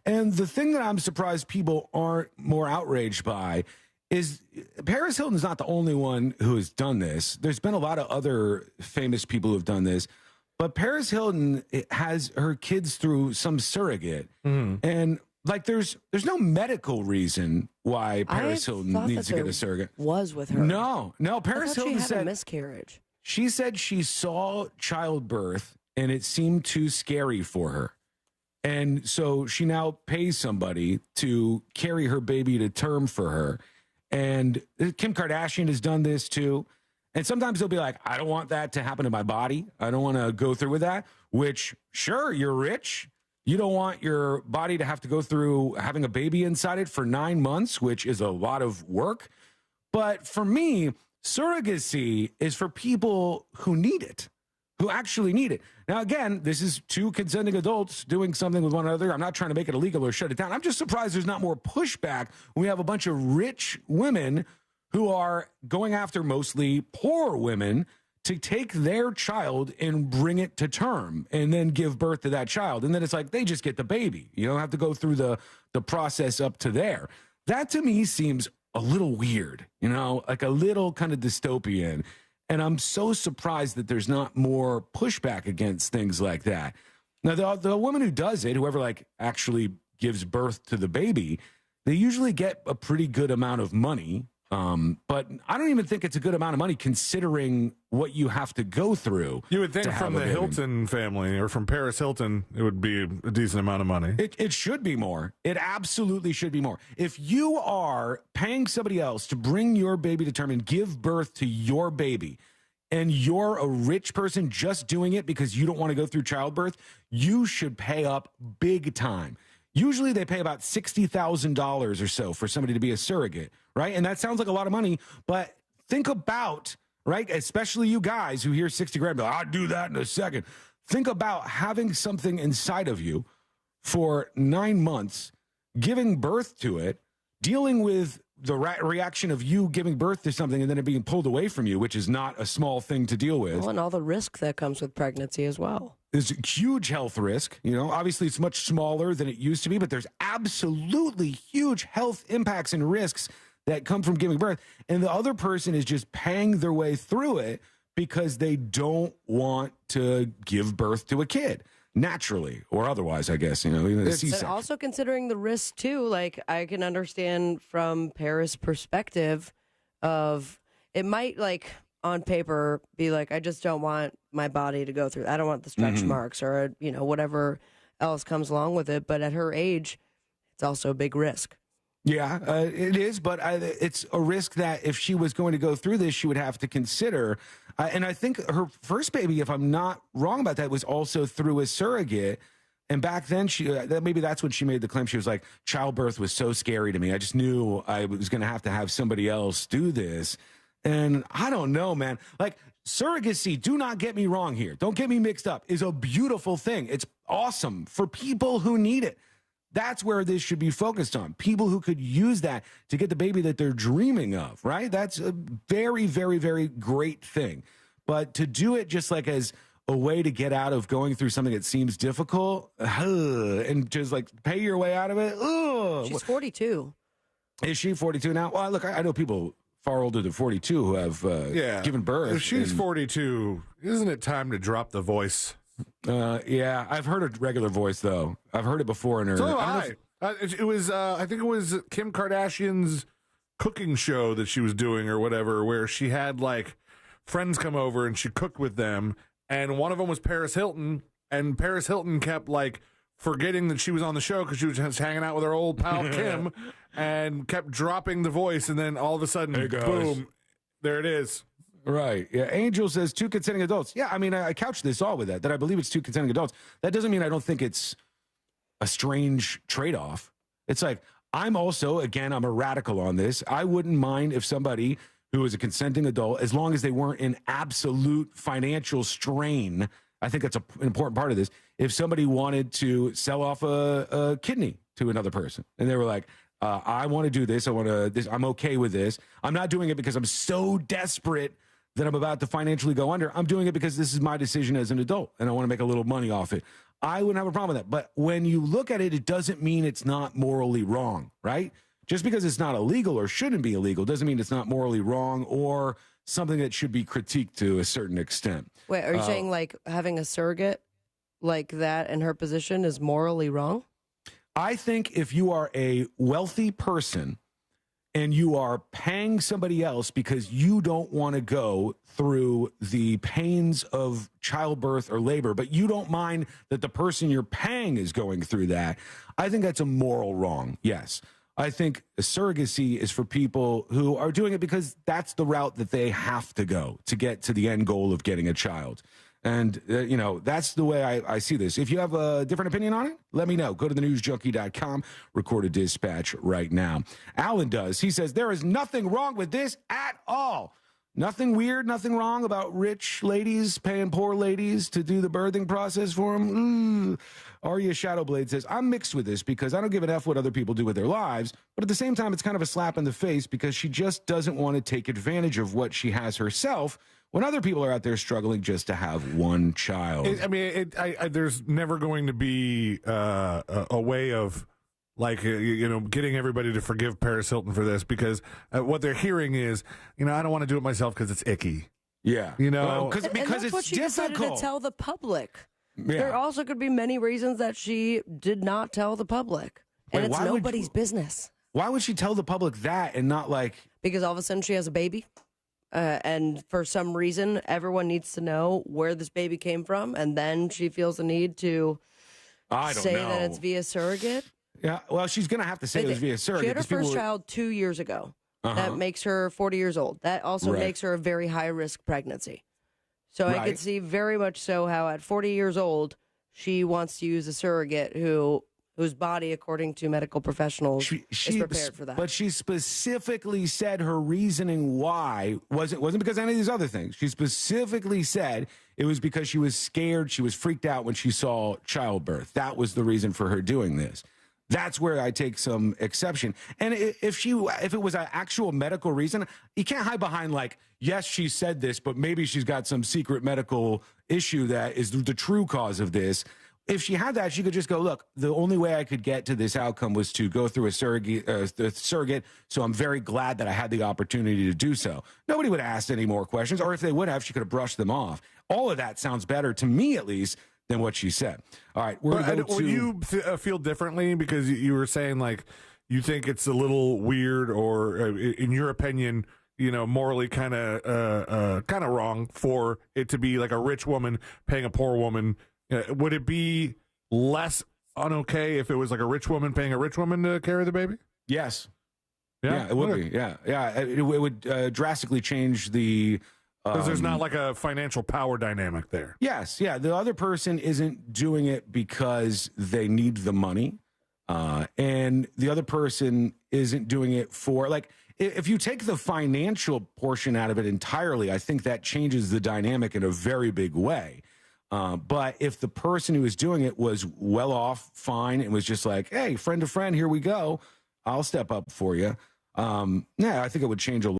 And the thing that I'm surprised people aren't more outraged by is Paris Hilton's not the only one who has done this. There's been a lot of other famous people who have done this. But Paris Hilton has her kids through some surrogate. And like there's no medical reason why Paris Hilton needs to get a surrogate. Was with her. No. Paris Hilton said said a miscarriage. She said she saw childbirth and it seemed too scary for her. And so she now pays somebody to carry her baby to term for her. And Kim Kardashian has done this too. And sometimes they'll be like, I don't want that to happen to my body. I don't want to go through with that, which, sure, you're rich. You don't want your body to have to go through having a baby inside it for 9 months, which is a lot of work. But for me, surrogacy is for people who need it, who actually need it. Now, again, this is two consenting adults doing something with one another. I'm not trying to make it illegal or shut it down. I'm just surprised there's not more pushback when we have a bunch of rich women who are going after mostly poor women to take their child and bring it to term and then give birth to that child. And then it's like, they just get the baby. You don't have to go through the process up to there. That to me seems a little weird, like a little kind of dystopian. And I'm so surprised that there's not more pushback against things like that. Now, the woman who does it, whoever actually gives birth to the baby, they usually get a pretty good amount of money. But I don't even think it's a good amount of money considering what you have to go through. You would think from the Hilton family or from Paris Hilton, it would be a decent amount of money. It should be more. It absolutely should be more. If you are paying somebody else to bring your baby to term and give birth to your baby, and you're a rich person just doing it because you don't want to go through childbirth, you should pay up big time. Usually they pay about $60,000 or so for somebody to be a surrogate, right? And that sounds like a lot of money, but think about, right, especially you guys who hear 60 grand, I'll do that in a second. Think about having something inside of you for 9 months, giving birth to it, dealing with the reaction of you giving birth to something and then it being pulled away from you, which is not a small thing to deal with. Well, and all the risk that comes with pregnancy as well. There's a huge health risk. Obviously it's much smaller than it used to be, but there's absolutely huge health impacts and risks that come from giving birth. And the other person is just paying their way through it because they don't want to give birth to a kid. Naturally or otherwise, I guess, even a C-section. Also considering the risk, too, I can understand from Paris' perspective of it might, on paper, be I just don't want my body to go through. I don't want the stretch marks or, whatever else comes along with it. But at her age, it's also a big risk. Yeah, it is, but it's a risk that if she was going to go through this, she would have to consider. And I think her first baby, if I'm not wrong about that, was also through a surrogate. And back then, maybe that's when she made the claim. She was like, childbirth was so scary to me. I just knew I was going to have somebody else do this. And I don't know, man. Surrogacy, do not get me wrong here. Don't get me mixed up, is a beautiful thing. It's awesome for people who need it. That's where this should be focused on. People who could use that to get the baby that they're dreaming of, right? That's a very, very, very great thing. But to do it just as a way to get out of going through something that seems difficult and just pay your way out of it. She's 42. Is she 42 now? Well, look, I know people far older than 42 who have given birth. If she's 42, isn't it time to drop the voice? Yeah, I've heard a regular voice though. I've heard it before in her. So it was I think it was Kim Kardashian's cooking show that she was doing or whatever, where she had friends come over and she cooked with them, and one of them was Paris Hilton, and Paris Hilton kept forgetting that she was on the show because she was just hanging out with her old pal Kim, and kept dropping the voice, and then all of a sudden, boom, there it is. Right. Yeah. Angel says 2 consenting adults. Yeah. I mean, I couched this all with that I believe it's 2 consenting adults. That doesn't mean I don't think it's a strange trade-off. It's I'm also, again, I'm a radical on this. I wouldn't mind if somebody who is a consenting adult, as long as they weren't in absolute financial strain, I think that's an important part of this. If somebody wanted to sell off a kidney to another person and they were like, I want to do this. I'm okay with this. I'm not doing it because I'm so desperate that I'm about to financially go under. I'm doing it because this is my decision as an adult, and I want to make a little money off it. I wouldn't have a problem with that. But when you look at it, it doesn't mean it's not morally wrong, right? Just because it's not illegal or shouldn't be illegal doesn't mean it's not morally wrong or something that should be critiqued to a certain extent. Wait, are you saying like having a surrogate like that in her position is morally wrong? I think if you are a wealthy person and you are paying somebody else because you don't want to go through the pains of childbirth or labor, but you don't mind that the person you're paying is going through that, I think that's a moral wrong. Yes. I think surrogacy is for people who are doing it because that's the route that they have to go to get to the end goal of getting a child. And, that's the way I see this. If you have a different opinion on it, let me know. Go to thenewsjunkie.com, record a dispatch right now. Alan does. He says, there is nothing wrong with this at all. Nothing weird, nothing wrong about rich ladies paying poor ladies to do the birthing process for them. Arya Shadowblade says, I'm mixed with this because I don't give an F what other people do with their lives, but at the same time, it's kind of a slap in the face because she just doesn't want to take advantage of what she has herself when other people are out there struggling just to have one child. There's never going to be a way of getting everybody to forgive Paris Hilton for this because what they're hearing is, I don't want to do it myself because it's icky. Yeah. Because it's that's what she decided to tell the public. Yeah. There also could be many reasons that she did not tell the public. And Wait, it's nobody's business. Why would she tell the public that and not Because all of a sudden she has a baby. And for some reason, everyone needs to know where this baby came from. And then she feels the need to say that it's via surrogate. Yeah, well, she's going to have to say it was via surrogate. She had her first child 2 years ago. That makes her 40 years old. That also makes her a very high-risk pregnancy. So I could see very much so how at 40 years old, she wants to use a surrogate whose body, according to medical professionals, is prepared for that. But she specifically said her reasoning why wasn't because of any of these other things. She specifically said it was because she was scared, she was freaked out when she saw childbirth. That was the reason for her doing this. That's where I take some exception. And if it was an actual medical reason, you can't hide behind yes, she said this, but maybe she's got some secret medical issue that is the true cause of this. If she had that, she could just go, look, the only way I could get to this outcome was to go through a surrogate, so I'm very glad that I had the opportunity to do so. Nobody would ask any more questions, or if they would have, she could have brushed them off. All of that sounds better, to me at least, than what she said. All right, we're going to go to... Would you feel differently because you were saying, you think it's a little weird or, in your opinion, morally kind of wrong for it to be like a rich woman paying a poor woman? Would it be less unokay if it was like a rich woman paying a rich woman to carry the baby? Yes. Yeah, it would be. Yeah. It would drastically change the... Because there's not like a financial power dynamic there. Yes, yeah. The other person isn't doing it because they need the money. And the other person isn't doing it for, if you take the financial portion out of it entirely, I think that changes the dynamic in a very big way. But if the person who was doing it was well off, fine, and was just like, hey, friend to friend, here we go, I'll step up for you. I think it would change a